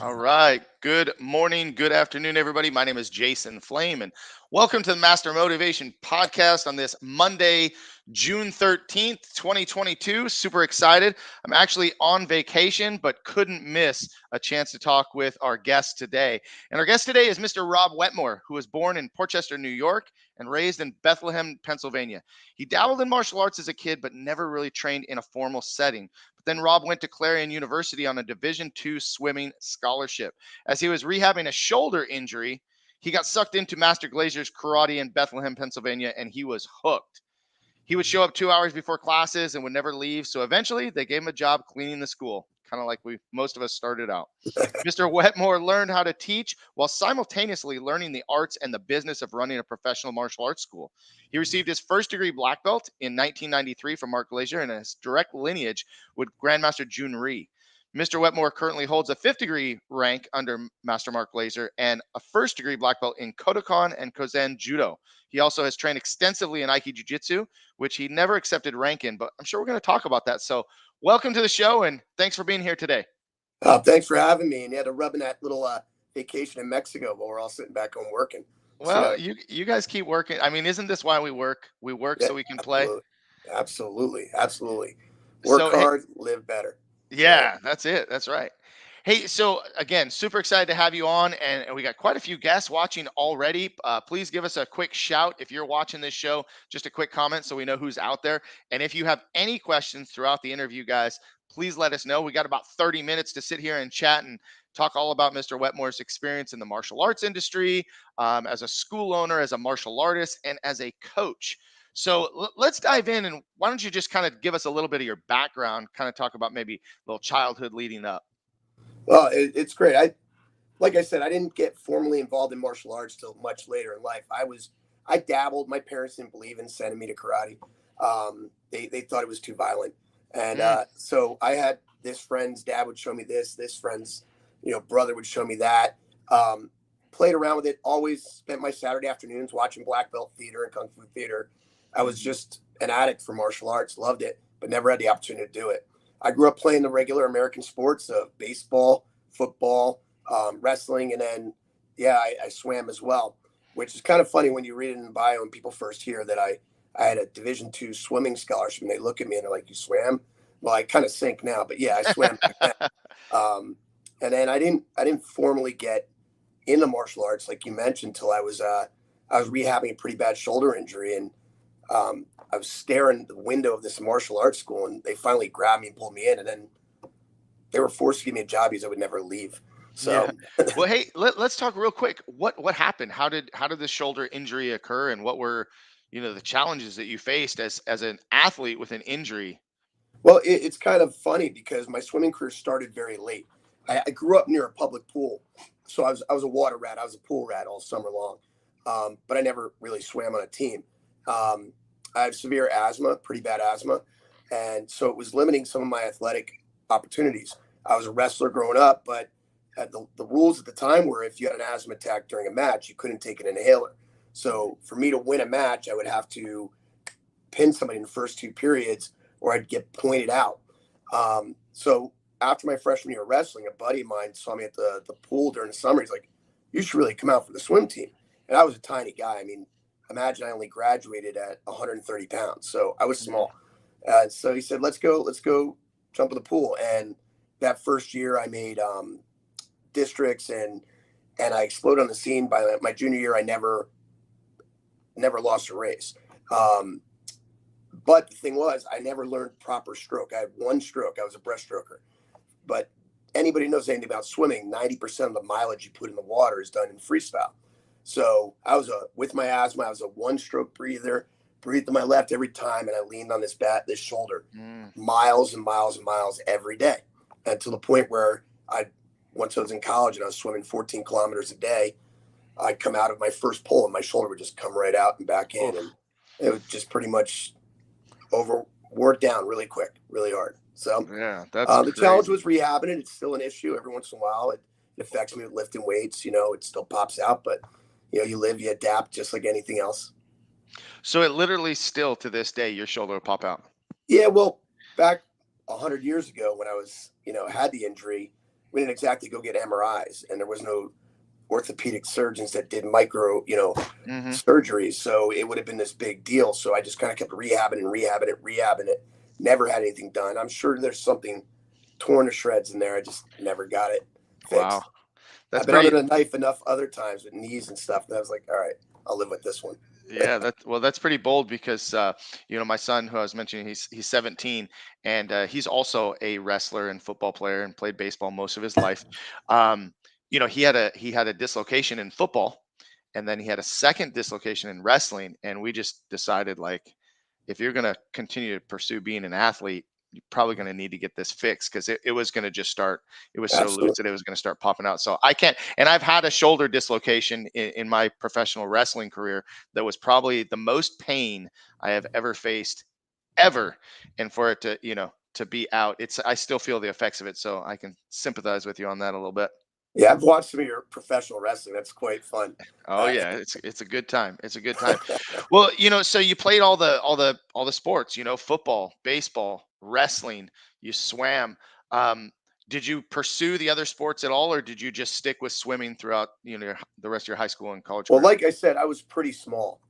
All right. Good morning, good afternoon, everybody. My name is Jason Flame, and welcome to the Master Motivation Podcast on this Monday, June 13th, 2022. Super excited. I'm actually on vacation, but couldn't miss a chance to talk with our guest today. And our guest today is Mr. Rob Wetmore, who was born in Portchester, New York, and raised in Bethlehem, Pennsylvania. He dabbled in martial arts as a kid, but never really trained in a formal setting. But then Rob went to Clarion University on a Division II swimming scholarship. As he was rehabbing a shoulder injury, he got sucked into Master Glazier's karate in Bethlehem, Pennsylvania, and he was hooked. He would show up 2 hours before classes and would never leave. So eventually they gave him a job cleaning the school, kind of like most of us started out. Mr. Wetmore learned how to teach while simultaneously learning the arts and the business of running a professional martial arts school. He received his first degree black belt in 1993 from Mark Glazier, and his direct lineage with Grandmaster Jun Rhee. Mr. Wetmore currently holds a fifth degree rank under Master Mark Glazier and a first degree black belt in Kodokan and Kozen Judo. He also has trained extensively in Aiki Jiu-Jitsu, which he never accepted rank in, but I'm sure we're going to talk about that. So welcome to the show, and thanks for being here today. Thanks for having me. And yeah, to rubbing that little vacation in Mexico while we're all sitting back home working. Well, you guys keep working. I mean, isn't this why we work? We work so we can play. Absolutely. Work So, hard, live better. Yeah, that's it. That's right. Hey, so again, super excited to have you on, and we got quite a few guests watching already. Please give us a quick shout if you're watching this show, just a quick comment so we know who's out there. And if you have any questions throughout the interview, guys, please let us know. We got about 30 minutes to sit here and chat and talk all about Mr. Wetmore's experience in the martial arts industry, as a school owner, as a martial artist, and as a coach. So let's dive in, and why don't you just kind of give us a little bit of your background, kind of talk about maybe a little childhood leading up. Well, it's great. Like I said, I didn't get formally involved in martial arts till much later in life. I dabbled. My parents didn't believe in sending me to karate. They thought it was too violent, and so I had this friend's dad would show me this friend's brother would show me that. Played around with it. Always spent my Saturday afternoons watching black belt theater and kung fu theater. I was just an addict for martial arts. Loved it, but never had the opportunity to do it. I grew up playing the regular American sports of baseball, football, wrestling, and then, I swam as well, which is kind of funny when you read it in the bio and people first hear that I had a Division II swimming scholarship, and they look at me and they're like, "You swam?" Well, I kind of sink now, but yeah, I swam back then. And then I didn't formally get into martial arts, like you mentioned, till I was rehabbing a pretty bad shoulder injury, and I was staring at the window of this martial arts school, and they finally grabbed me and pulled me in, and then they were forced to give me a job because I would never leave. So, well, hey, let's talk real quick. What happened? How did this shoulder injury occur, and what were the challenges that you faced as an athlete with an injury? Well, it's kind of funny because my swimming career started very late. I grew up near a public pool, so I was a water rat. I was a pool rat all summer long, but I never really swam on a team. I have severe asthma, pretty bad asthma, and so it was limiting some of my athletic opportunities. I was a wrestler growing up, but the rules at the time were if you had an asthma attack during a match, you couldn't take an inhaler. So for me to win a match, I would have to pin somebody in the first two periods, or I'd get pointed out. So after my freshman year of wrestling, a buddy of mine saw me at the pool during the summer. He's like, "You should really come out for the swim team." And I was a tiny guy. I mean, imagine I only graduated at 130 pounds, so I was small. So he said, let's go jump in the pool. And that first year I made districts, and I exploded on the scene. By my junior year, I never lost a race. But the thing was, I never learned proper stroke. I had one stroke. I was a breaststroker. But anybody who knows anything about swimming, 90% of the mileage you put in the water is done in freestyle. So with my asthma, I was a one-stroke breather, breathed to my left every time, and I leaned on this shoulder, miles and miles and miles every day, and to the point where once I was in college and I was swimming 14 kilometers a day, I'd come out of my first pull and my shoulder would just come right out and back in, and it would just pretty much wore down really quick, really hard. So yeah, that's the challenge was rehabbing it. It's still an issue every once in a while. It affects me with lifting weights. It still pops out, but you live, you adapt, just like anything else. So it literally still to this day, your shoulder will pop out. Yeah, well, back 100 years ago when I was, had the injury, we didn't exactly go get MRIs, and there was no orthopedic surgeons that did micro, Hmm. surgeries. So it would have been this big deal. So I just kind of kept rehabbing it. Never had anything done. I'm sure there's something torn to shreds in there. I just never got it Wow. fixed. That's I've been under pretty. the knife enough other times with knees and stuff that I was like, all right, I'll live with this one. Yeah, that's pretty bold because my son who I was mentioning, he's 17, and he's also a wrestler and football player and played baseball most of his life. Um, he had a dislocation in football, and then he had a second dislocation in wrestling, and we just decided, like, if you're gonna continue to pursue being an athlete, you're probably gonna need to get this fixed because it was gonna just start. It was so loose Absolutely. that it was gonna start popping out. So I can't. And I've had a shoulder dislocation in my professional wrestling career that was probably the most pain I have ever faced ever. And for it to be out, I still feel the effects of it. So I can sympathize with you on that a little bit. Yeah, I've watched some of your professional wrestling. That's quite fun. Oh Uh, yeah, it's a good time. It's a good time. Well, so you played all the sports, football, baseball, wrestling, you swam. Um, did you pursue the other sports at all, or did you just stick with swimming throughout, the rest of your high school and college well, career? like I said, I was pretty small.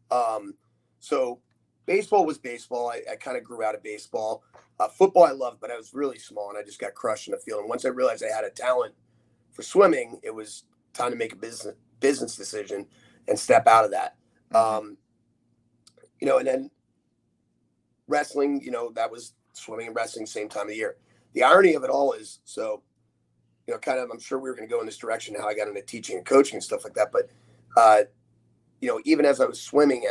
So baseball was baseball. I kind of grew out of baseball. Football I loved, but I was really small and I just got crushed in the field. And once I realized I had a talent for swimming, it was time to make a business decision and step out of that. Hmm. Um, and then wrestling, that was swimming and wrestling same time of the year. The irony of it all is, so, kind of, I'm sure we were going to go in this direction, how I got into teaching and coaching and stuff like that. But, uh, even as I was swimming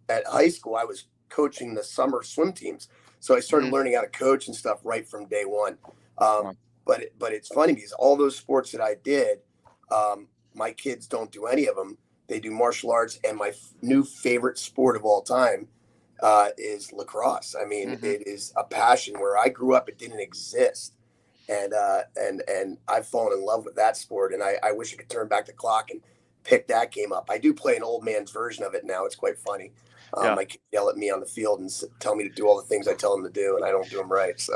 at high school, I was coaching the summer swim teams. So I started Hmm. learning how to coach and stuff right from day one. Um, Wow. but it's funny because all those sports that I did, my kids don't do any of them. They do martial arts, and my new favorite sport of all time is lacrosse. I mean, Hmm. it is a passion. Where I grew up, it didn't exist, and I've fallen in love with that sport. And I wish I could turn back the clock and pick that game up. I do play an old man's version of it now. It's quite funny. Yeah. My kids yell at me on the field and tell me to do all the things I tell them to do, and I don't do them right. So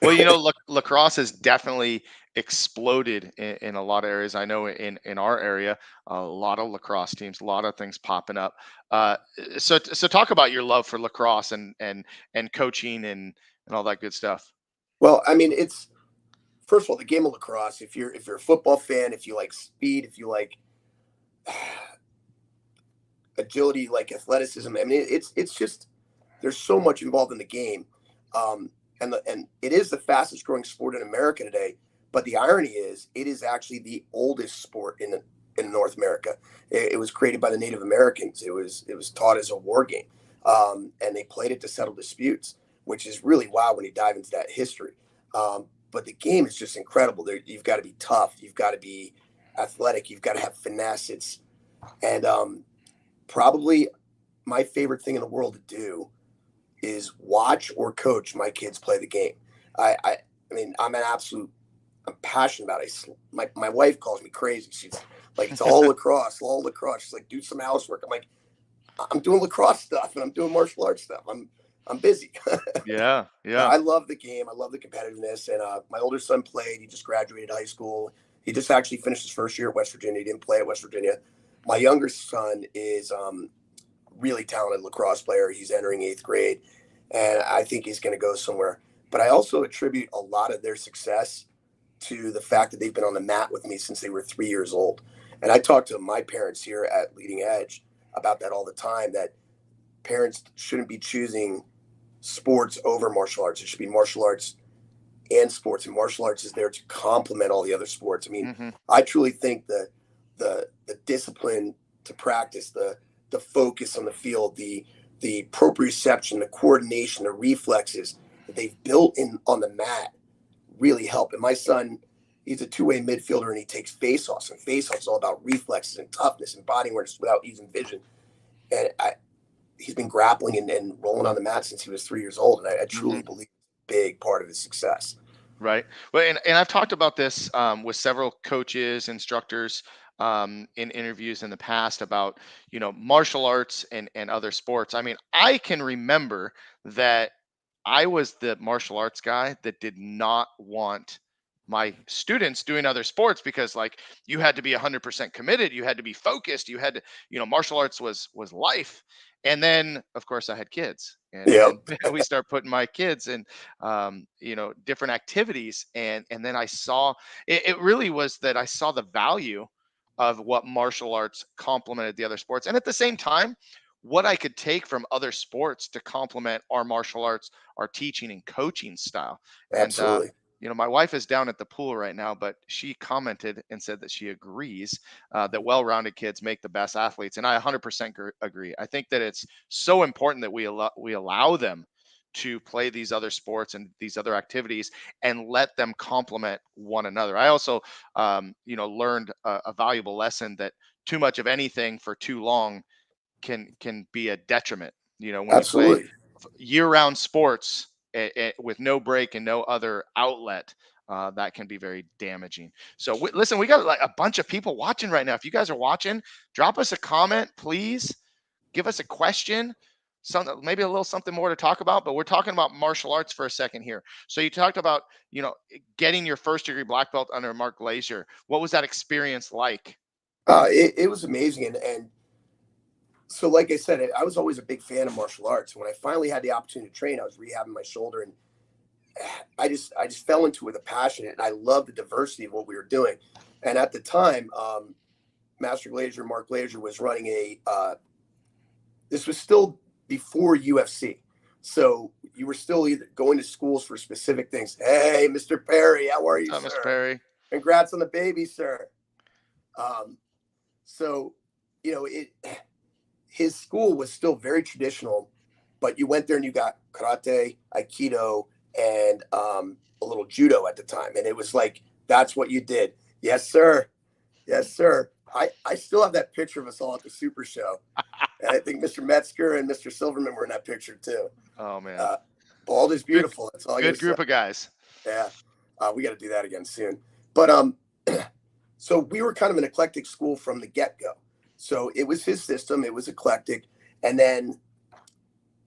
Well, lacrosse has definitely exploded in a lot of areas. I know in our area, a lot of lacrosse teams, a lot of things popping up. So talk about your love for lacrosse and coaching and all that good stuff. well, I mean, it's first of all the game of lacrosse. If you're a football fan, if you like speed, if you like agility, like athleticism, I mean, it's just there's so much involved in the game, um, and it is the fastest growing sport in America today. But the irony is, it is actually the oldest sport in North America. It was created by the Native Americans. It was taught as a war game, and they played it to settle disputes, which is really wild when you dive into that history. But the game is just incredible. You've got to be tough. You've got to be athletic. You've got to have finesse. And probably my favorite thing in the world to do is watch or coach my kids play the game. I mean, I'm passionate about it. My wife calls me crazy. She's like, it's all lacrosse, all lacrosse. She's like, do some housework. I'm like, I'm doing lacrosse stuff and I'm doing martial arts stuff. I'm busy. Yeah, No, yeah. I love the game. I love the competitiveness. And my older son played. He just graduated high school. He just actually finished his first year at West Virginia. He didn't play at West Virginia. My younger son is really talented lacrosse player. He's entering eighth grade, and I think he's going to go somewhere. But I also attribute a lot of their success to the fact that they've been on the mat with me since they were 3 years old. And I talk to my parents here at Leading Edge about that all the time. That parents shouldn't be choosing sports over martial arts. It should be martial arts and sports, and martial arts is there to complement all the other sports. I mean, Hmm. I truly think that the discipline to practice, the focus on the field, the proprioception, the coordination, the reflexes that they've built in on the mat really help. And my son, he's a two-way midfielder and he takes face-offs, and face-offs is all about reflexes and toughness and body awareness without using vision. And he's been grappling and rolling on the mat since he was 3 years old, and I Hmm. truly believe it's a big part of his success. Right. Well, and I've talked about this with several coaches, instructors, in interviews in the past about, martial arts and other sports. I mean, I can remember that I was the martial arts guy that did not want my students doing other sports because like you had to be 100% committed, you had to be focused, you had to, martial arts was life. And then of course I had kids, and Yep. we start putting my kids in different activities, and then I saw it really was that I saw the value of what martial arts complemented the other sports, and at the same time what I could take from other sports to complement our martial arts, our teaching and coaching style. And Absolutely. my wife is down at the pool right now, but she commented and said that she agrees that well-rounded kids make the best athletes, and I 100% agree. I think that it's so important that we allow them to play these other sports and these other activities and let them complement one another. I also, learned a valuable lesson that too much of anything for too long can be a detriment. When you play Absolutely. year-round sports with no break and no other outlet, that can be very damaging. So listen, we got like a bunch of people watching right now. If you guys are watching, drop us a comment, please. Give us a question, something, maybe a little something more to talk about. But we're talking about martial arts for a second here. So you talked about getting your first degree black belt under Mark Glazier. What was that experience like? It was amazing. And so, like I said, I was always a big fan of martial arts. When I finally had the opportunity to train, I was rehabbing my shoulder, and I just fell into it with a passion, and I loved the diversity of what we were doing. And at the time, Master Glazier, Mark Glazier, was running this was still before UFC. So you were still either going to schools for specific things. Hey, Mr. Perry, how are you, Mr. sir? Perry. Congrats on the baby, sir. Um, so, you know, his school was still very traditional, but you went there and you got karate, aikido, and a little judo at the time. And it was like, that's what you did. Yes, sir. Yes, sir. I still have that picture of us all at the Super Show. And I think Mr. Metzger and Mr. Silverman were in that picture too. Oh man. Uh, Bald is Good beautiful. That's all I got to good say. group of guys. Yeah. We got to do that again soon. But so we were kind of an eclectic school from the get-go. So it was his system. It was eclectic. And then,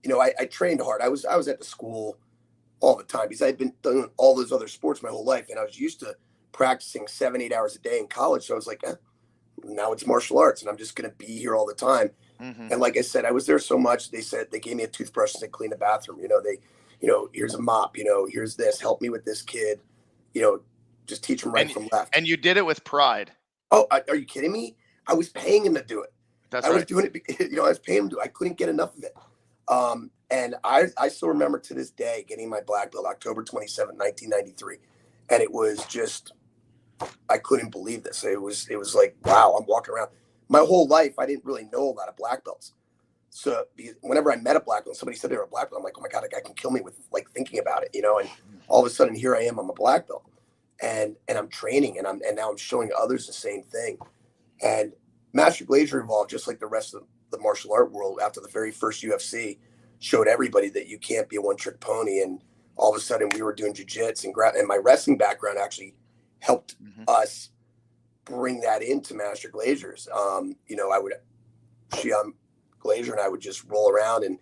I trained hard. I was at the school all the time because I'd been doing all those other sports my whole life. And I was used to practicing 7, 8 hours a day in college. So I was like, now it's martial arts and I'm just going to be here all the time. Hmm. And like I said, I was there so much. They said they gave me a toothbrush and said, clean the bathroom. Here's a mop, here's this, help me with this kid, just teach them right And from left. and you did it with pride. Oh, are you kidding me? I was paying him to do it. That's I was right. doing it, I was paying him to. I couldn't get enough of it. And I still remember to this day getting my black belt October 27th, 1993. And it was just, I couldn't believe this. It was like, wow, I'm walking around. My whole life, I didn't really know a lot of black belts. So whenever I met a black belt, somebody said they were a black belt, I'm like, oh my God, a guy can kill me with like thinking about it, and all of a sudden here I am, I'm a black belt and I'm training and now I'm showing others the same thing. And Master Glazier evolved just like the rest of the martial art world after the very first UFC, showed everybody that you can't be a one-trick pony. And all of a sudden we were doing jiu-jitsu and my wrestling background actually helped us bring that into Master Glazier's. Glazier and I would just roll around and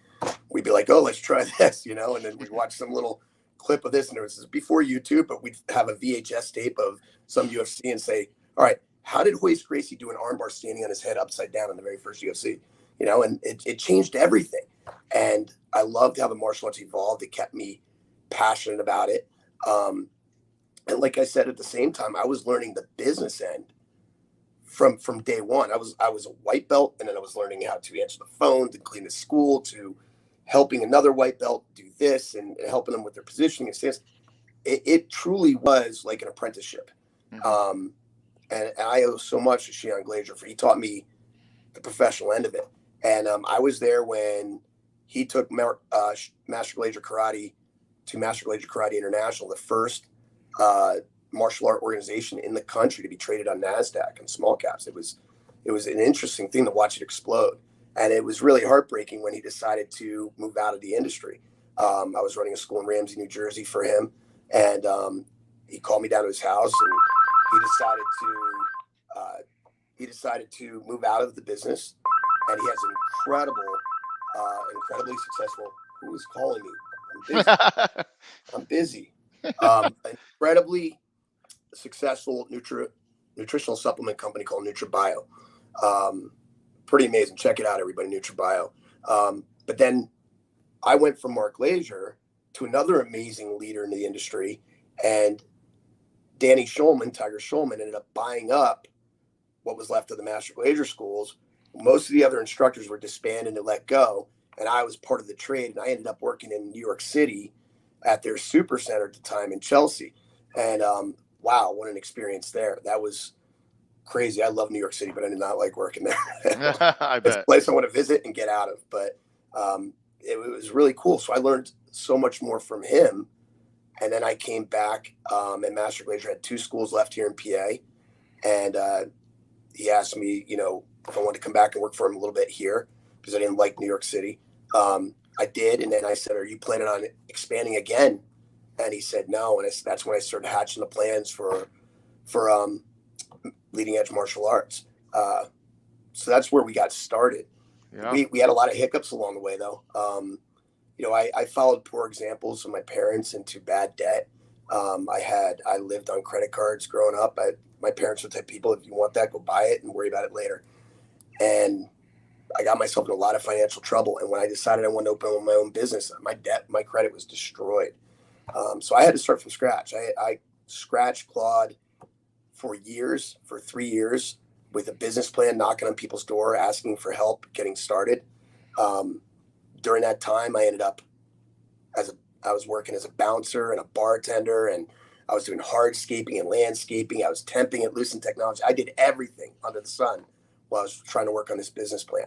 we'd be like, oh, let's try this, and then we'd watch some little clip of this. And it was before YouTube, but we'd have a VHS tape of some UFC and say, all right, how did Hoist Gracie do an armbar standing on his head upside down in the very first UFC? And it changed everything. And I loved how the martial arts evolved. It kept me passionate about it. And like I said, at the same time, I was learning the business end from day one. I was a white belt, and then I was learning how to answer the phones and clean the school, to helping another white belt do this and helping them with their positioning and stance. It truly was like an apprenticeship. Hmm. And I owe so much to Shion Glazier for he taught me the professional end of it. And I was there when he took Master Glazier Karate to Master Glazier Karate International, the first martial art organization in the country to be traded on NASDAQ and small caps. It was an interesting thing to watch it explode. And it was really heartbreaking when he decided to move out of the industry. I was running a school in Ramsey, New Jersey for him. And he called me down to his house and he decided to move out of the business. And he has incredibly successful. Who is calling me? busy. I'm busy. An incredibly successful nutritional supplement company called NutriBio. Pretty amazing. Check it out, everybody. NutriBio. But then I went from Mark Glazier to another amazing leader in the industry, and Tigershulman, ended up buying up what was left of the Master Glazier schools. Most of the other instructors were disbanded and let go, and I was part of the trade, and I ended up working in New York City at their super center at the time in Chelsea. And wow, what an experience there. That was crazy. I love New York City, but I did not like working there. I It's a bet. place I want to visit and get out of, but it was really cool. So I learned so much more from him. And then I came back, and Master Glazier had 2 schools left here in PA. And he asked me, if I wanted to come back and work for him a little bit here because I didn't like New York City. I did. And then I said, are you planning on expanding again? And he said, no. And that's when I started hatching the plans for leading edge martial arts. So that's where we got started. Yeah. We had a lot of hiccups along the way, though. I followed poor examples of my parents into bad debt. I lived on credit cards growing up. My parents were the type of people, if you want that, go buy it and worry about it later. And I got myself in a lot of financial trouble. And when I decided I wanted to open my own business, my credit was destroyed. So I had to start from scratch. I scratch clawed for 3 years with a business plan, knocking on people's door, asking for help, getting started. During that time, I ended up I was working as a bouncer and a bartender, and I was doing hardscaping and landscaping. I was temping at Lucent Technology. I did everything under the sun while I was trying to work on this business plan.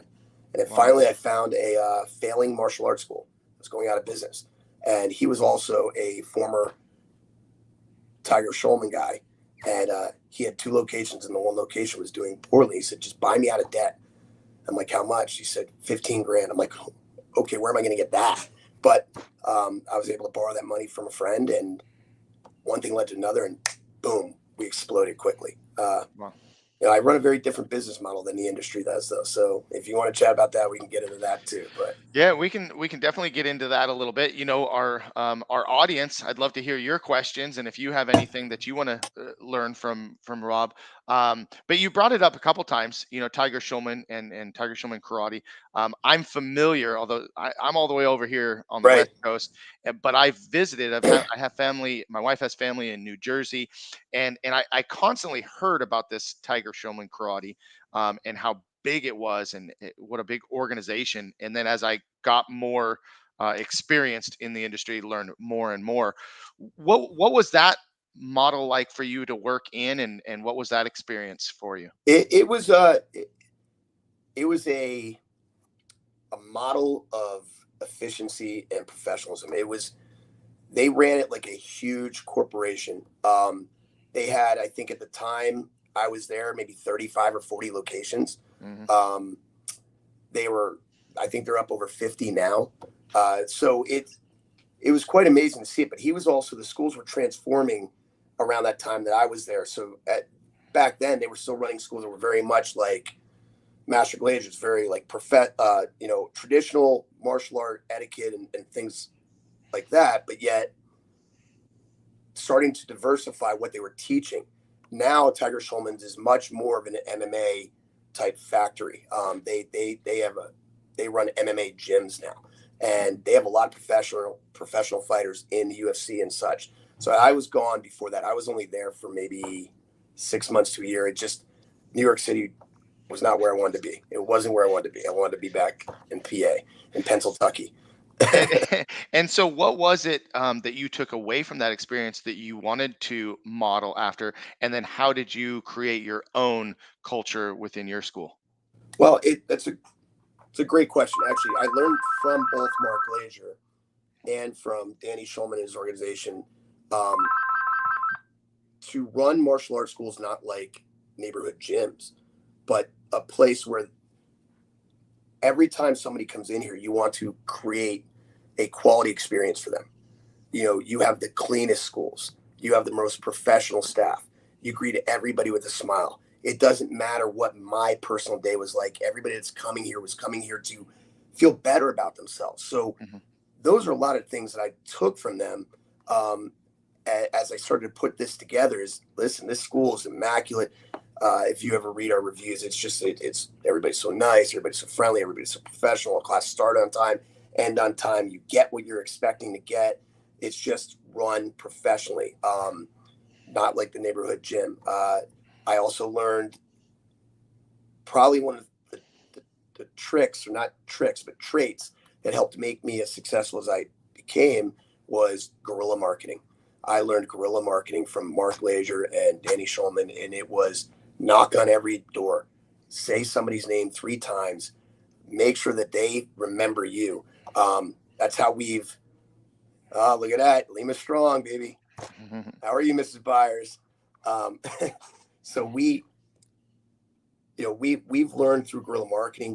And then finally, I found a failing martial arts school that was going out of business. And he was also a former Tigershulman guy. And he had 2 locations, and the one location was doing poorly. He said, just buy me out of debt. I'm like, how much? He said, 15 grand. I'm like, okay, where am I going to get that? But I was able to borrow that money from a friend, and one thing led to another, and boom, we exploded quickly. I run a very different business model than the industry does, though. So if you want to chat about that, we can get into that too. But Yeah, we can definitely get into that a little bit. Our audience, I'd love to hear your questions, and if you have anything that you want to learn from Rob. But you brought it up a couple times, Tigershulman and Tigershulman Karate. I'm familiar, although I'm all the way over here on the right, West Coast, but I've visited. I have family. My wife has family in New Jersey, and I constantly heard about this Tigershulman Karate, and how big it was, and what a big organization. And then as I got more experienced in the industry, learned more and more. What was that model like for you to work in, and what was that experience for you? it was it was a model of efficiency and professionalism. They ran it like a huge corporation. They had, I think at the time I was there, maybe 35 or 40 locations. Hmm. I think they're up over 50 now. So it was quite amazing to see it, but the schools were transforming around that time that I was there. So back then they were still running schools that were very much like Master Glazier's, very like traditional martial art etiquette and things like that, but yet starting to diversify what they were teaching. Now Tigershulman's is much more of an MMA type factory. They run MMA gyms now, and they have a lot of professional fighters in the UFC and such. So I was gone before that. I was only there for maybe 6 months to a year. New York City was not where I wanted to be. It wasn't where I wanted to be. I wanted to be back in PA, in Pennsylvania. And so what was it that you took away from that experience that you wanted to model after, and then how did you create your own culture within your school? Well, it's a great question. Actually, I learned from both Mark Glazier and from Danny Shulman and his organization to run martial arts schools, not like neighborhood gyms, but a place where every time somebody comes in here, you want to create a quality experience for them. You have the cleanest schools. You have the most professional staff. You greet everybody with a smile. It doesn't matter what my personal day was like. Everybody that's coming here was coming here to feel better about themselves. So Hmm. those are a lot of things that I took from them. As I started to put this together, is listen, this school is immaculate. If you ever read our reviews, it's everybody's so nice, everybody's so friendly, everybody's so professional. Class start on time, end on time. You get what you're expecting to get. It's just run professionally, not like the neighborhood gym. I also learned probably one of the tricks, or not tricks, but traits that helped make me as successful as I became was guerrilla marketing. I learned guerrilla marketing from Mark Glazier and Danny Schulman, and it was knock on every door, say somebody's name 3 times, make sure that they remember you. That's how we've, look at that, Lima Strong, baby. How are you, Mrs. Byers? So we've learned through guerrilla marketing.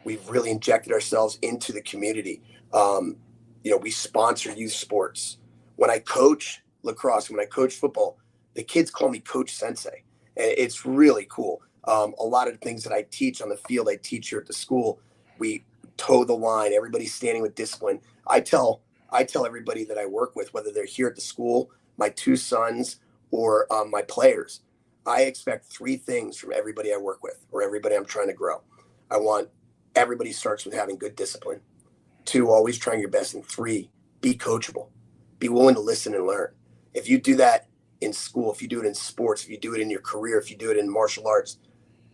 We've really injected ourselves into the community. We sponsor youth sports. When I coach lacrosse, when I coach football, the kids call me Coach Sensei, and it's really cool. A lot of the things that I teach on the field, I teach here at the school. We toe the line. Everybody's standing with discipline. I tell everybody that I work with, whether they're here at the school, my 2 sons, or my players, I expect 3 things from everybody I work with or everybody I'm trying to grow. I want everybody starts with having good discipline. 2, always trying your best. And 3, be coachable. Be willing to listen and learn. If you do that in school, if you do it in sports, if you do it in your career, if you do it in martial arts,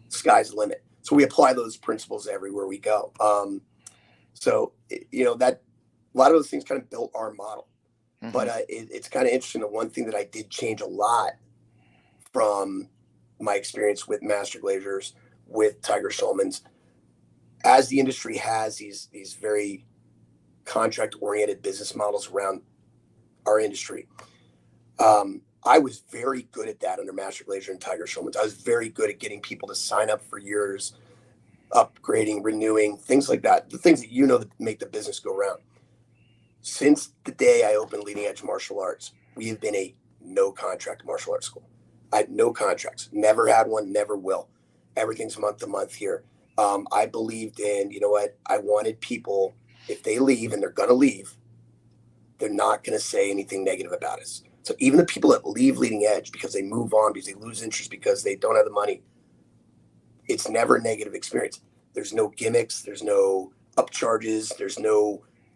sky's the limit. So we apply those principles everywhere we go. That a lot of those things kind of built our model. Mm-hmm. But it's kind of interesting. The one thing that I did change a lot from my experience with Master Glaziers, with Tigershulmans, as the industry has these very contract-oriented business models around our industry. I was very good at that under Master Glazier and Tigershulmans. I was very good at getting people to sign up for years, upgrading, renewing, things like that. The things that make the business go round. Since the day I opened Leading Edge Martial Arts, we have been a no-contract martial arts school. I had no contracts, never had one, never will. Everything's month to month here. I believed in, I wanted people, if they leave, and they're going to leave, they're not going to say anything negative about us. So even the people that leave Leading Edge because they move on, because they lose interest, because they don't have the money, it's never a negative experience. There's no gimmicks. There's no upcharges.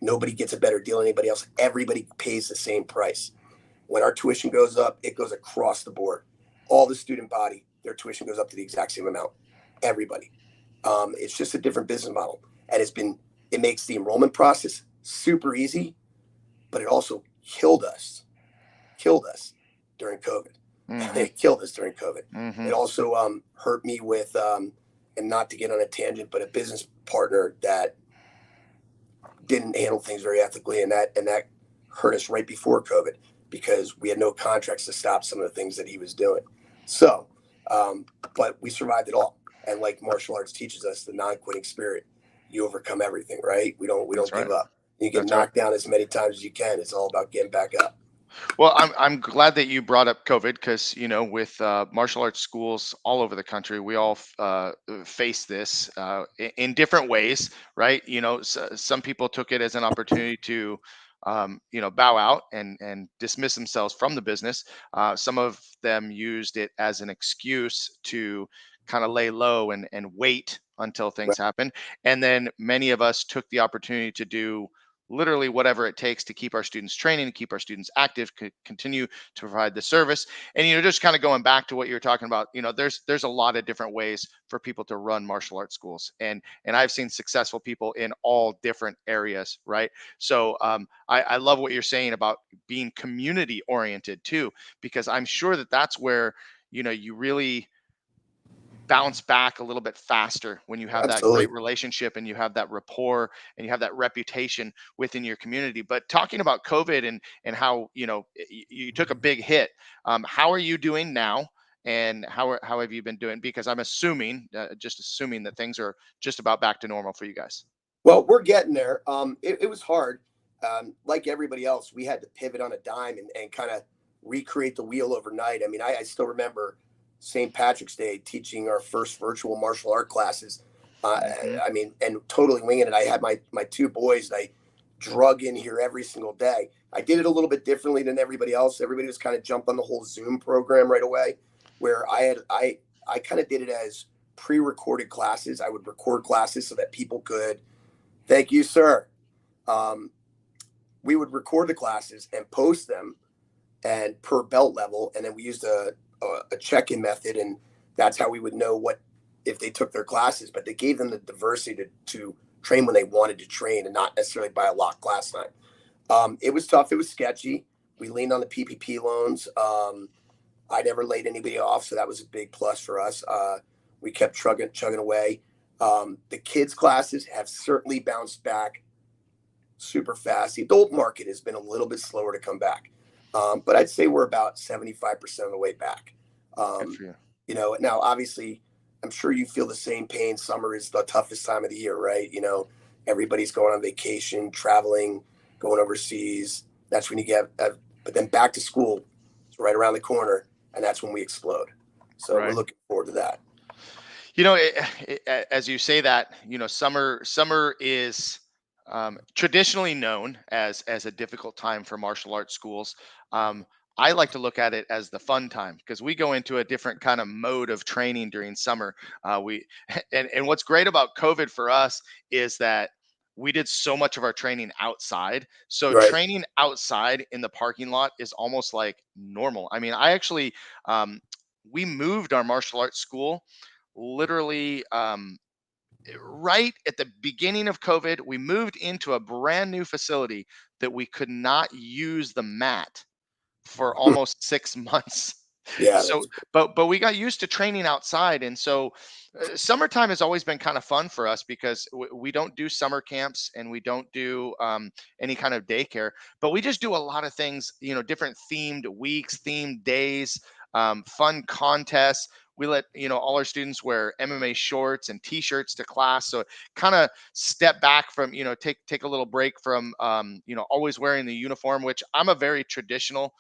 Nobody gets a better deal than anybody else. Everybody pays the same price. When our tuition goes up, it goes across the board. All the student body, their tuition goes up to the exact same amount. Everybody. It's just a different business model. And it makes the enrollment process super easy, but it also killed us during COVID. Mm-hmm. It killed us during COVID. Mm-hmm. It also hurt me with, and not to get on a tangent, but a business partner that didn't handle things very ethically, and that hurt us right before COVID because we had no contracts to stop some of the things that he was doing. So, but we survived it all. And like martial arts teaches us, the non-quitting spirit, you overcome everything, right? We don't give up. You get knocked down as many times as you can. It's all about getting back up. Well, I'm glad that you brought up COVID because, with martial arts schools all over the country, we all face this in different ways, right? Some people took it as an opportunity to, bow out and dismiss themselves from the business. Some of them used it as an excuse to kind of lay low and wait until things happen. And then many of us took the opportunity to do literally whatever it takes to keep our students training, keep our students active, continue to provide the service. And, just kind of going back to what you're talking about, there's a lot of different ways for people to run martial arts schools. And I've seen successful people in all different areas, right? So I love what you're saying about being community oriented too, because I'm sure that that's where, you really bounce back a little bit faster when you have Absolutely. that great relationship and you have that rapport and you have that reputation within your community. But talking about COVID and how you took a big hit, how are you doing now, and how have you been doing? Because I'm assuming that things are just about back to normal for you guys. Well, we're getting there. It was hard. Like everybody else, we had to pivot on a dime and kind of recreate the wheel overnight. I mean, I still remember St. Patrick's Day teaching our first virtual martial art classes. And totally winging it. I had my 2 boys. drug in here every single day. I did it a little bit differently than everybody else. Everybody was kind of jumped on the whole Zoom program right away, where I kind of did it as pre-recorded classes. I would record classes so that people could, thank you, sir. Um, we would record the classes and post them and per belt level, and then we used a check-in method, and that's how we would know what if they took their classes. But they gave them the diversity to train when they wanted to train and not necessarily by a locked class time. It was tough. It was sketchy. We leaned on the PPP loans. I never laid anybody off, so that was a big plus for us. We kept chugging away. The kids' classes have certainly bounced back super fast. The adult market has been a little bit slower to come back, but I'd say we're about 75% of the way back. Good Um, for you. Now obviously, I'm sure you feel the same pain. Summer is the toughest time of the year, right? Everybody's going on vacation, traveling, going overseas. That's when you get, but then back to school, it's right around the corner, and that's when we explode. So we're Right. looking forward to that. As you say that, summer is traditionally known as a difficult time for martial arts schools. Um, I like to look at it as the fun time because we go into a different kind of mode of training during summer. We and what's great about COVID for us is that we did so much of our training outside. So Right. training outside in the parking lot is almost like normal. I mean, I actually we moved our martial arts school literally right at the beginning of COVID. We moved into a brand new facility that we could not use the mat for almost 6 months. Yeah. So, but we got used to training outside, and so summertime has always been kind of fun for us because we don't do summer camps and we don't do any kind of daycare, but we just do a lot of things. Different themed weeks, themed days, fun contests. We let all our students wear MMA shorts and T-shirts to class, so kind of step back from take a little break from always wearing the uniform, which I'm a very traditional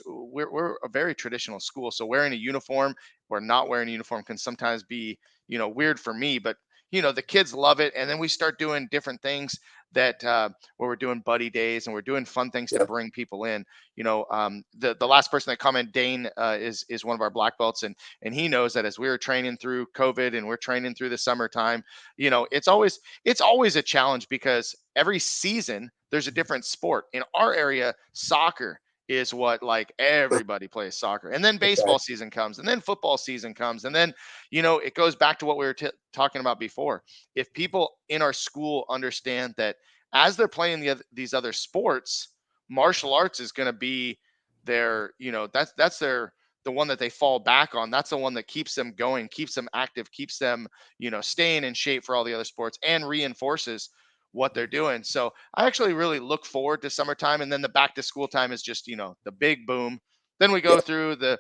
we're a very traditional school, so wearing a uniform or not wearing a uniform can sometimes be weird for me, but the kids love it. And then we start doing different things that where we're doing buddy days and we're doing fun things to Yep. bring people in. The last person that commented, Dane, is one of our black belts, and he knows that as we were training through COVID and we're training through the summertime, it's always a challenge because every season there's a different sport. In our area, soccer is what, like, everybody plays soccer, and then Okay. baseball season comes, and then football season comes, and then it goes back to what we were talking about before. If people in our school understand that as they're playing these other sports, martial arts is going to be their that's their the one that they fall back on. That's the one that keeps them going, keeps them active, keeps them staying in shape for all the other sports, and reinforces what they're doing. So I actually really look forward to summertime, and then the back to school time is just the big boom. Then we go Yep. through the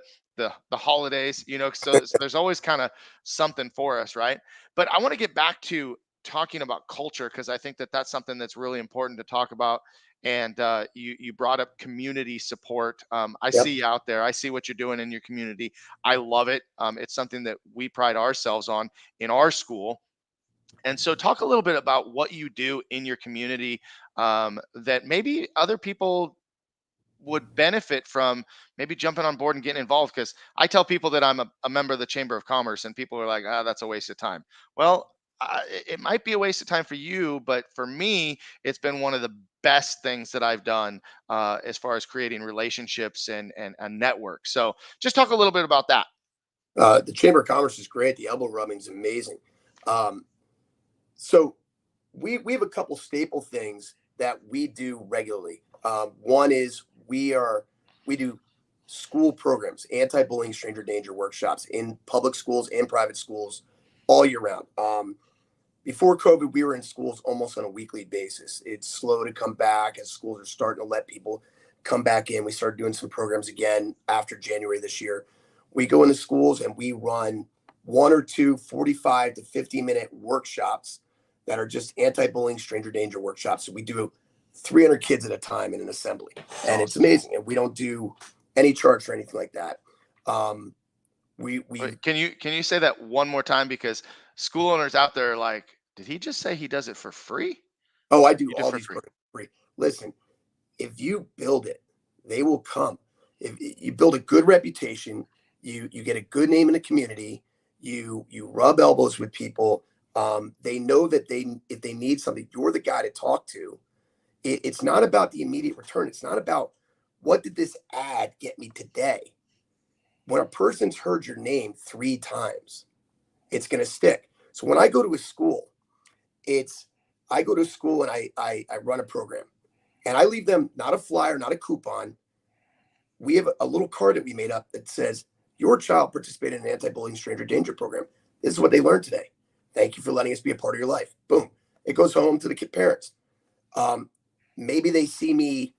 holidays, so there's always kind of something for us, right? But I want to get back to talking about culture because I think that that's something that's really important to talk about. And you brought up community support. I see Yep. you out there. I see what you're doing in your community. I love it. It's something that we pride ourselves on in our school. And so, talk a little bit about what you do in your community that maybe other people would benefit from maybe jumping on board and getting involved. Because I tell people that I'm a member of the Chamber of Commerce, and people are like, that's a waste of time. Well, it might be a waste of time for you, but for me, it's been one of the best things that I've done as far as creating relationships and a network. So, just talk a little bit about that. The Chamber of Commerce is great. The elbow rubbing is amazing. Um, so we have a couple staple things that we do regularly. One is we do school programs, anti-bullying, stranger danger workshops in public schools and private schools all year round. Before COVID, we were in schools almost on a weekly basis. It's slow to come back as schools are starting to let people come back in. We started doing some programs again after January this year. We go into schools and we run one or two 45 to 50-minute workshops that are just anti-bullying, stranger danger workshops. So we do 300 kids at a time in an assembly, It's and it's awesome. amazing. And we don't do any charge for anything like that. Um, we Wait, can you say that one more time? Because school owners out there are like, did he just say he does it for free? Oh, I do You do it all for these free. free. Listen, if you build it, they will come. If you build a good reputation, you get a good name in the community, you rub elbows with people. They know that if they need something, you're the guy to talk to. It's not about the immediate return. It's not about what did this ad get me today. When a person's heard your name 3 times, it's going to stick. So when I go to a school, it's I go to school and I run a program and I leave them not a flyer, not a coupon. We have a little card that we made up that says, your child participated in an anti-bullying stranger danger program. This is what they learned today. Thank you for letting us be a part of your life. Boom. It goes home to the kid parents. Um, Maybe they see me,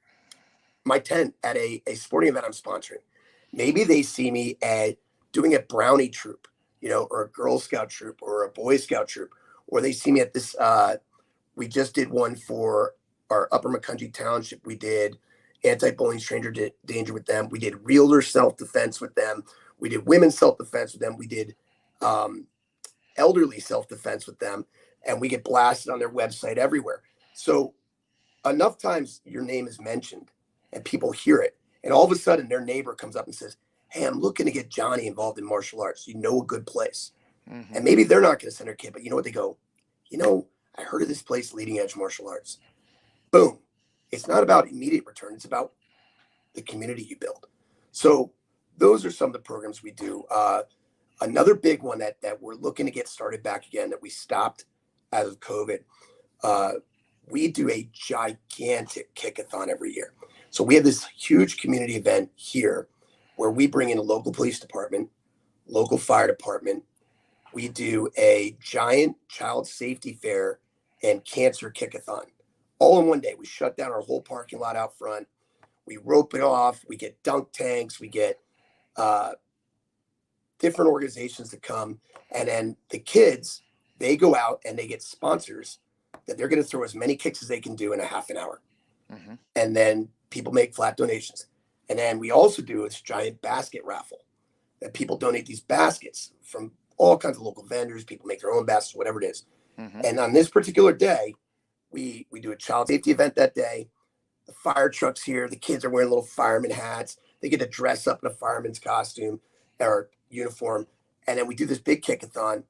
my tent at a sporting event I'm sponsoring. Maybe they see me at doing a brownie troop, or a Girl Scout troop or a Boy Scout troop, or they see me at this. We just did one for our Upper McCungie Township. We did anti-bullying stranger danger with them. We did realtor self-defense with them. We did women's self-defense with them. We did um, elderly self-defense with them, and we get blasted on their website everywhere. So enough times your name is mentioned and people hear it, and all of a sudden their neighbor comes up and says, hey, I'm looking to get Johnny involved in martial arts. You know a good place. And maybe they're not going to send their kid, but you know what? They go, I heard of this place, Leading Edge Martial Arts. Boom. It's not about immediate return. It's about the community you build. So those are some of the programs we do. Another big one that we're looking to get started back again that we stopped as of COVID. We do a gigantic kickathon every year. So we have this huge community event here where we bring in a local police department, local fire department. We do a giant child safety fair and cancer kickathon all in one day. We shut down our whole parking lot out front. We rope it off. We get dunk tanks. We get different organizations to come. And then the kids, they go out and they get sponsors that they're going to throw as many kicks as they can do in a half an hour. And then people make flat donations. And then we also do this giant basket raffle that people donate these baskets from all kinds of local vendors. People make their own baskets, whatever it is. And on this particular day, we do a child safety event that day. The fire truck's here. The kids are wearing little fireman hats. They get to dress up in a fireman's costume or uniform. And then we do this big kickathon.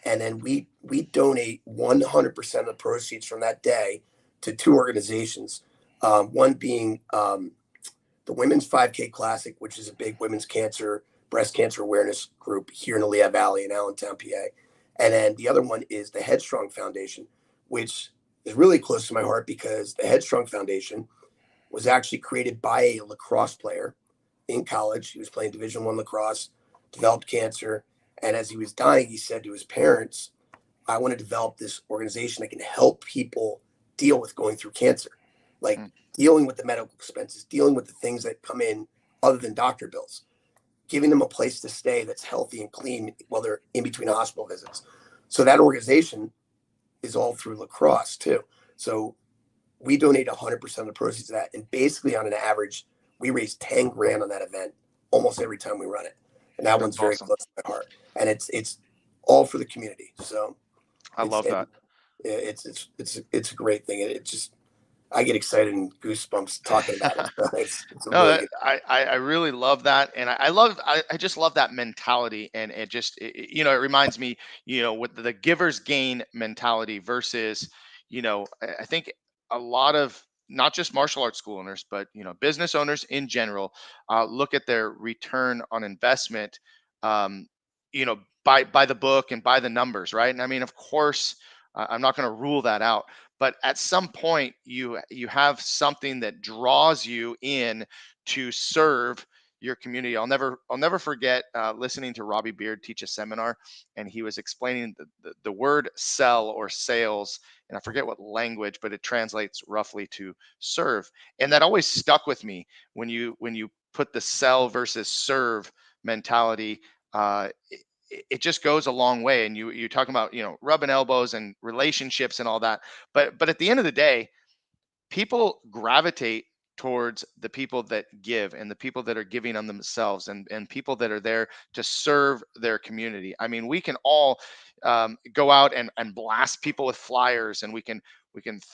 And then we donate 100% of the proceeds from that day to 2 organizations. One being the Women's 5K Classic, which is a big women's breast cancer awareness group here in the Lehigh Valley in Allentown, PA. And then the other one is the Headstrong Foundation, which is really close to my heart because the Headstrong Foundation was actually created by a lacrosse player in college. He was playing Division I lacrosse, developed cancer. And as he was dying, he said to his parents, I want to develop this organization that can help people deal with going through cancer, like dealing with the medical expenses, dealing with the things that come in other than doctor bills, giving them a place to stay that's healthy and clean while they're in between hospital visits. So that organization is all through lacrosse too. So we donate 100% of the proceeds of that. And basically on an average, we raise 10 grand on that event almost every time we run it. And that one's very close to my heart. And it's all for the community. So I love that. It's a great thing. It just, I get excited and goosebumps talking about it. So it's a No, really good. I really love that, and I just love that mentality, and it reminds me, with the giver's gain mentality versus, I think a lot of not just martial arts school owners, but business owners in general, look at their return on investment, um, by the book and by the numbers, right? And I mean, of course, I'm not going to rule that out, but at some point you have something that draws you in to serve your community. I'll never forget listening to Robbie Beard teach a seminar, and he was explaining the word sell or sales, and I forget what language, but it translates roughly to serve. And that always stuck with me when you put the sell versus serve mentality. It just goes a long way. And you're talking about rubbing elbows and relationships and all that, but at the end of the day, people gravitate towards the people that give and the people that are giving on themselves and people that are there to serve their community. I mean, we can all go out and blast people with flyers, and we can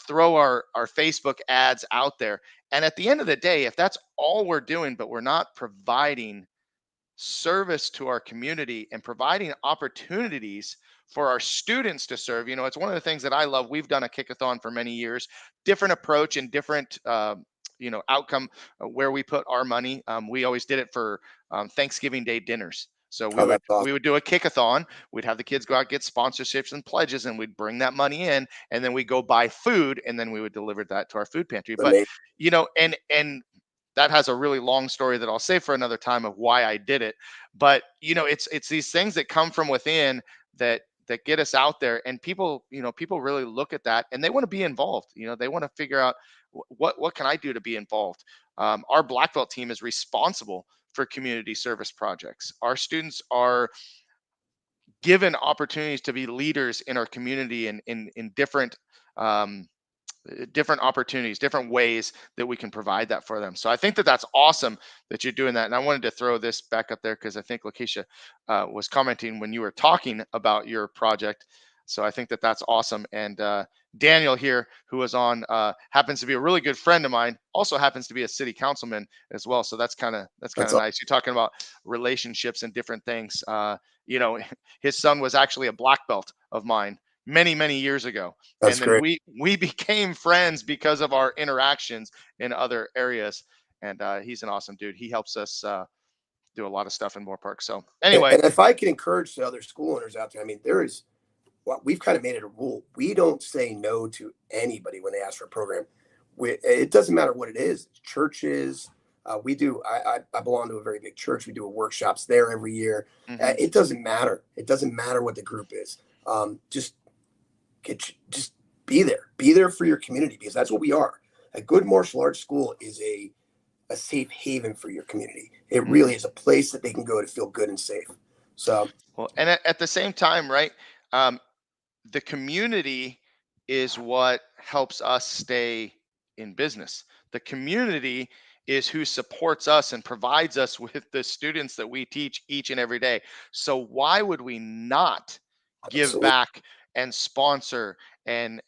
throw our Facebook ads out there. And at the end of the day, if that's all we're doing, but we're not providing service to our community and providing opportunities for our students to serve. It's one of the things that I love. We've done a kickathon for many years, different approach and different outcome where we put our money. We always did it for Thanksgiving Day dinners. So we Oh, would that's awesome. we would do a kickathon. We'd have the kids go out, get sponsorships and pledges, and we'd bring that money in, and then we go buy food, and then we would deliver that to our food pantry. But Amazing. and that has a really long story that I'll save for another time of why I did it. But it's these things that come from within that get us out there, and people really look at that and they want to be involved. They want to figure out what can I do to be involved. Our black belt team is responsible for community service projects. Our students are given opportunities to be leaders in our community in um, different opportunities, different ways that we can provide that for them. So I think that that's awesome that you're doing that. And I wanted to throw this back up there because I think Lakeisha was commenting when you were talking about your project. So I think that that's awesome. And Daniel here, who was on, happens to be a really good friend of mine. Also happens to be a city councilman as well. So that's kind That's of awesome. nice. You're talking about relationships and different things. You know, his son was actually a black belt of mine many years ago, That's and then great. we became friends because of our interactions in other areas. And he's an awesome dude. He helps us do a lot of stuff in Moore Park. So anyway. And if I can encourage the other school owners out there, I mean, well, we've kind of made it a rule. We don't say no to anybody when they ask for a program. It doesn't matter what it is. Churches, we do. I belong to a very big church. We do workshops there every year. Mhm. It doesn't matter. It doesn't matter what the group is. Just be there. Be there for your community, because that's what we are. A good martial arts school is a safe haven for your community. It Mhm. really is a place that they can go to feel good and safe. So Well, and at the same time, right? Um, the community is what helps us stay in business. The community is who supports us and provides us with the students that we teach each and every day. So why would we not give absolutely, back and sponsor and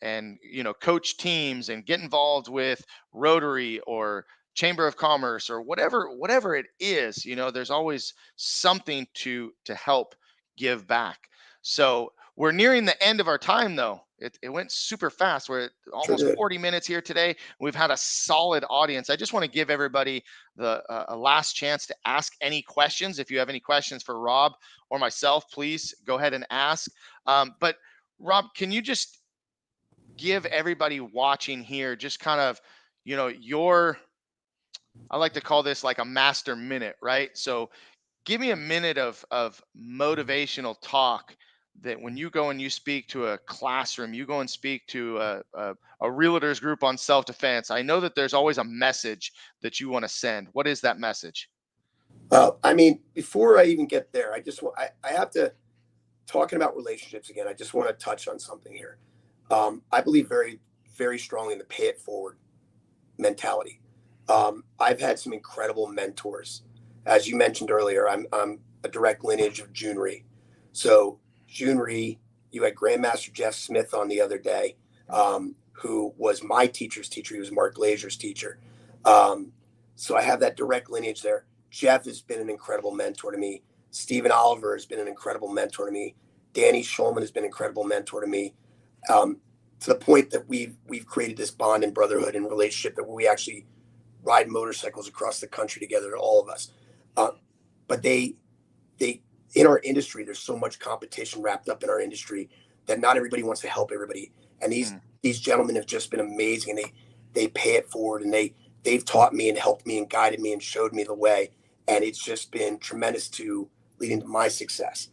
coach teams and get involved with Rotary or Chamber of Commerce or whatever it is. There's always something to help give back. So we're nearing the end of our time, though. It went super fast. We're at sure almost did. 40 minutes here today. We've had a solid audience. I just want to give everybody a last chance to ask any questions. If you have any questions for Rob or myself, please go ahead and ask. But Rob, can you just give everybody watching here just kind of, your, I like to call this like a master minute, right? So give me a minute of motivational talk that when you go and you speak to a classroom, you go and speak to a realtors group on self-defense. I know that there's always a message that you want to send. What is that message? I mean, before I even get there, I have to, talking about relationships again. I just want to touch on something here. I believe very strongly in the pay it forward mentality. I've had some incredible mentors. As you mentioned earlier, I'm a direct lineage of June Ree. So June Ree, you had Grandmaster Jeff Smith on the other day, who was my teacher's teacher. He was Mark Glazer's teacher. So I have that direct lineage there. Jeff has been an incredible mentor to me. Stephen Oliver has been an incredible mentor to me. Danny Schulman has been an incredible mentor to me. Um, to the point that we've created this bond and brotherhood and relationship that we actually ride motorcycles across the country together, all of us. Uh, but they in our industry, there's so much competition wrapped up in our industry that not everybody wants to help everybody. And Mm, these gentlemen have just been amazing, and they pay it forward, and they've taught me and helped me and guided me and showed me the way. And it's just been tremendous to leading to my success.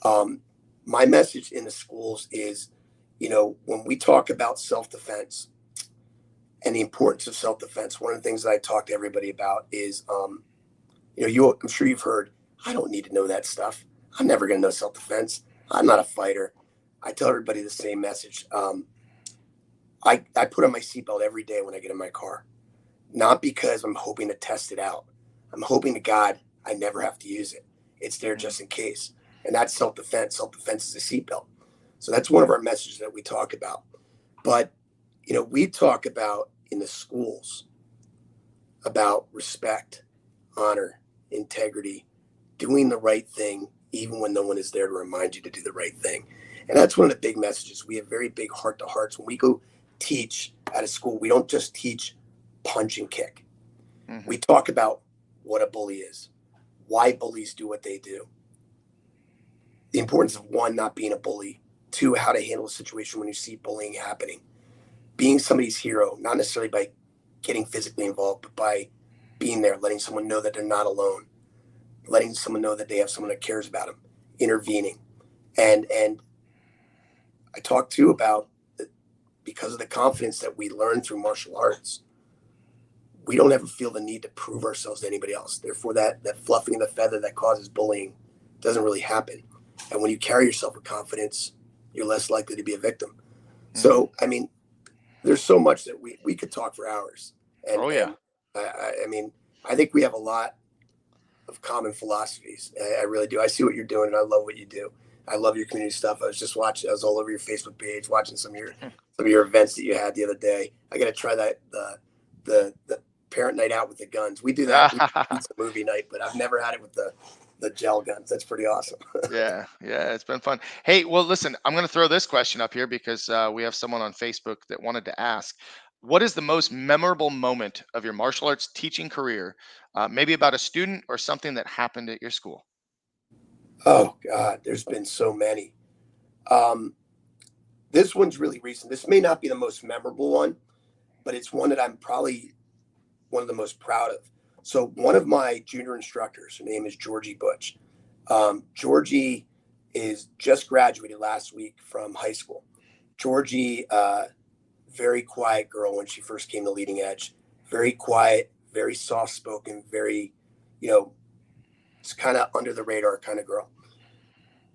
Um, my message in the schools is, when we talk about self-defense and the importance of self-defense, one of the things that I talk to everybody about is, I'm sure you've heard, I don't need to know that stuff. I'm never going to know self-defense. I'm not a fighter. I tell everybody the same message. I put on my seatbelt every day when I get in my car. not because I'm hoping to test it out. I'm hoping to God I never have to use it. It's there Mhm. just in case. And that's self defense. Self defense is a seatbelt. So that's one of our messages that we talk about. But, we talk about in the schools about respect, honor, integrity, doing the right thing, even when no one is there to remind you to do the right thing. And that's one of the big messages. We have very big heart to hearts. When we go teach at a school, we don't just teach punch and kick. Mhm. We talk about what a bully is, why bullies do what they do, the importance of one, not being a bully, two, how to handle a situation when you see bullying happening, being somebody's hero, not necessarily by getting physically involved, but by being there, letting someone know that they're not alone, letting someone know that they have someone that cares about them, intervening. And I talked too about because of the confidence that we learn through martial arts, we don't ever feel the need to prove ourselves to anybody else. Therefore, that fluffing of the feather that causes bullying doesn't really happen. And when you carry yourself with confidence, you're less likely to be a victim. Mhm. So, I mean, there's so much that we could talk for hours. And Oh yeah. and I mean, I think we have a lot of common philosophies. I really do. I see what you're doing, and I love what you do. I love your community stuff. I was just watching. I was all over your Facebook page, watching some of your events that you had the other day. I got to try that the parent night out with the guns. We do that. We pizza movie night, but I've never had it with the gel guns. That's pretty awesome. Yeah, yeah, it's been fun. Hey, well, listen, I'm going to throw this question up here because we have someone on Facebook that wanted to ask, what is the most memorable moment of your martial arts teaching career? Maybe about a student or something that happened at your school. Oh God, there's been so many. Um, this one's really recent. This may not be the most memorable one, but it's one that I'm probably one of the most proud of. So one of my junior instructors, her name is Georgie Butch. Georgie is just graduated last week from high school. Georgie, very quiet girl when she first came to Leading Edge. Very quiet, very soft spoken, very, you know, it's kind of under the radar kind of girl.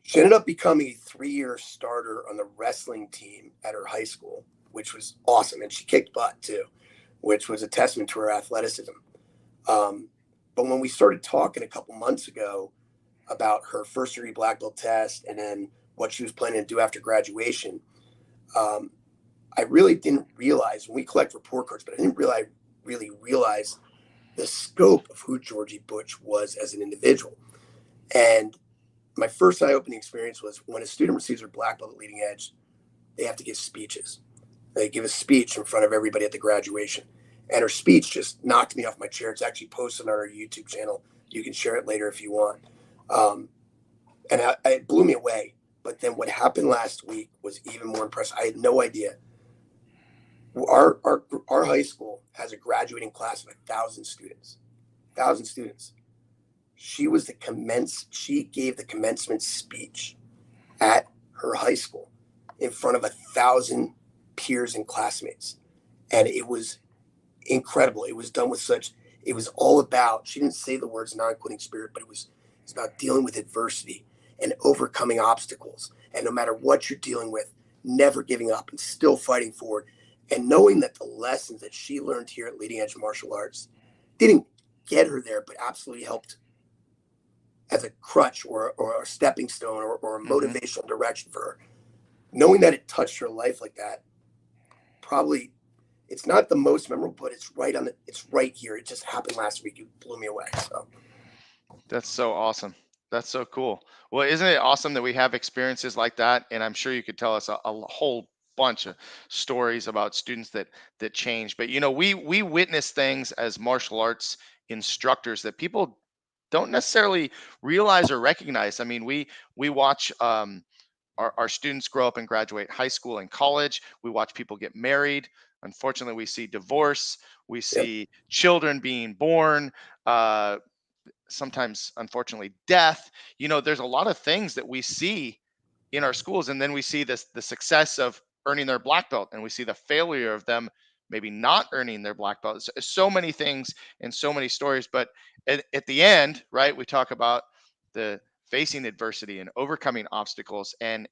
She ended up becoming a 3 year starter on the wrestling team at her high school, which was awesome. And she kicked butt too, which was a testament to her athleticism. Um, but when we started talking a couple months ago about her first degree black belt test and then what she was planning to do after graduation, um, I really didn't realize when we collect report cards, but I didn't really realize the scope of who Georgie Butch was as an individual. And my first eye opening experience was when a student receives their black belt at Leading Edge, they have to give speeches. They give a speech in front of everybody at the graduation. And her speech just knocked me off my chair. It's actually posted on our YouTube channel. You can share it later if you want. Um, and it blew me away. But then what happened last week was even more impressive. I had no idea. Our high school has a graduating class of 1,000 students. 1,000 students. She gave the commencement speech at her high school in front of 1,000 peers and classmates. And it was incredible. It was done with such, it was all about, she didn't say the words non-quitting spirit, but it's about dealing with adversity and overcoming obstacles. And no matter what you're dealing with, never giving up and still fighting forward. And knowing that the lessons that she learned here at Leading Edge Martial Arts didn't get her there, but absolutely helped as a crutch or a stepping stone or a Hmm. motivational direction for her. Knowing that it touched her life like that, probably it's not the most memorable, but it's right here. It just happened last week. It blew me away. So That's so awesome. That's so cool. Well, isn't it awesome that we have experiences like that? And I'm sure you could tell us a whole bunch of stories about students that change. But we witness things as martial arts instructors that people don't necessarily realize or recognize. I mean, we watch our students grow up and graduate high school and college. We watch people get married. Unfortunately, we see divorce. We yeah, see children being born. Sometimes unfortunately death. There's a lot of things that we see in our schools, and then we see the success of earning their black belt, and we see the failure of them maybe not earning their black belt. So many things and so many stories, but at the end, right, we talk about the facing adversity and overcoming obstacles and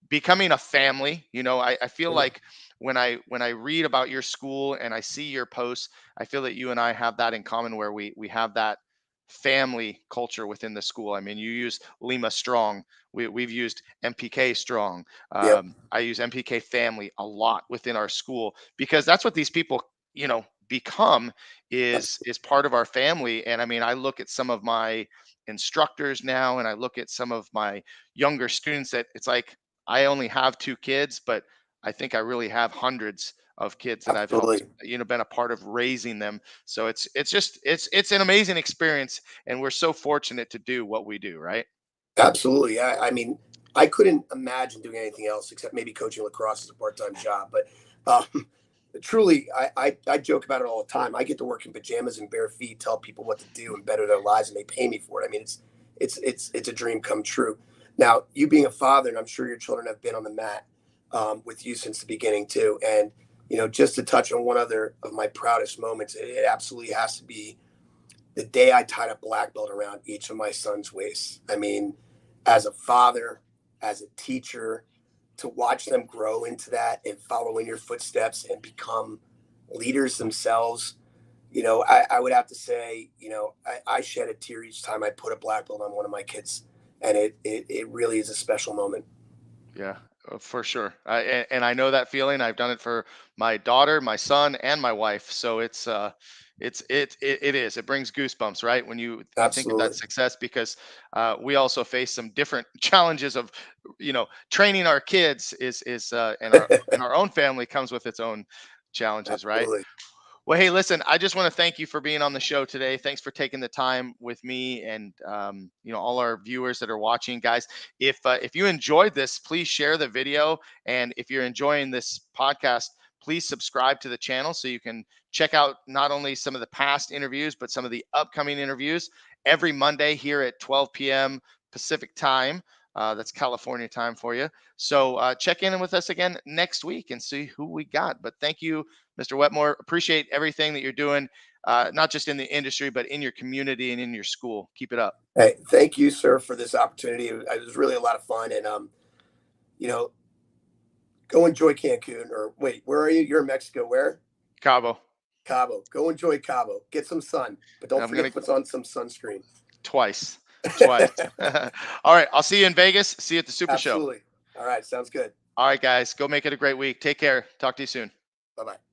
becoming a family. I feel Yeah. like when I read about your school and I see your posts, I feel that you and I have that in common, where we have that family culture within the school. I mean, you use Lima Strong. We've used MPK Strong. Yep. I use MPK Family a lot within our school, because that's what these people, become, is Absolutely. is part of our family. And I mean, I look at some of my instructors now, and I look at some of my younger students, that it's like I only have two kids, but I think I really have hundreds of kids that I've helped, Absolutely. been a part of raising them. So it's an amazing experience, and we're so fortunate to do what we do, right? Absolutely. I mean, I couldn't imagine doing anything else except maybe coaching lacrosse as a part-time job. But truly, I joke about it all the time. I get to work in pajamas and bare feet, tell people what to do and better their lives, and they pay me for it. I mean, it's a dream come true. Now, you being a father, and I'm sure your children have been on the mat with you since the beginning too. And just to touch on one other of my proudest moments, it absolutely has to be the day I tied a black belt around each of my sons' waists. I mean, as a father, as a teacher, to watch them grow into that and follow in your footsteps and become leaders themselves, I would have to say, I shed a tear each time I put a black belt on one of my kids. And it really is a special moment. Yeah, for sure. And I know that feeling. I've done it for my daughter, my son, and my wife. So it is. It brings goosebumps, right? When you think of that Absolutely. success, because we also face some different challenges of, training our kids, and our own family comes with its own challenges, right? Absolutely. Well, hey, listen, I just want to thank you for being on the show today. Thanks for taking the time with me, and all our viewers that are watching, guys. If you enjoyed this, please share the video, and if you're enjoying this podcast, please subscribe to the channel so you can check out not only some of the past interviews, but some of the upcoming interviews every Monday here at 12 p.m. Pacific time. That's California time for you. So check in with us again next week and see who we got. But thank you, Mr. Wetmore. Appreciate everything that you're doing, not just in the industry, but in your community and in your school. Keep it up. Hey, thank you, sir, for this opportunity. It was really a lot of fun. And, you know, go enjoy Cancun, or wait, where are you? You're in Mexico. Where? Cabo. Cabo. Go enjoy Cabo. Get some sun, but don't I'm forget going to to put on some sunscreen. twice. Twice. All right. I'll see you in Vegas. See you at the Super Show. Absolutely. All right. Sounds good. All right, guys. Go make it a great week. Take care. Talk to you soon. Bye bye.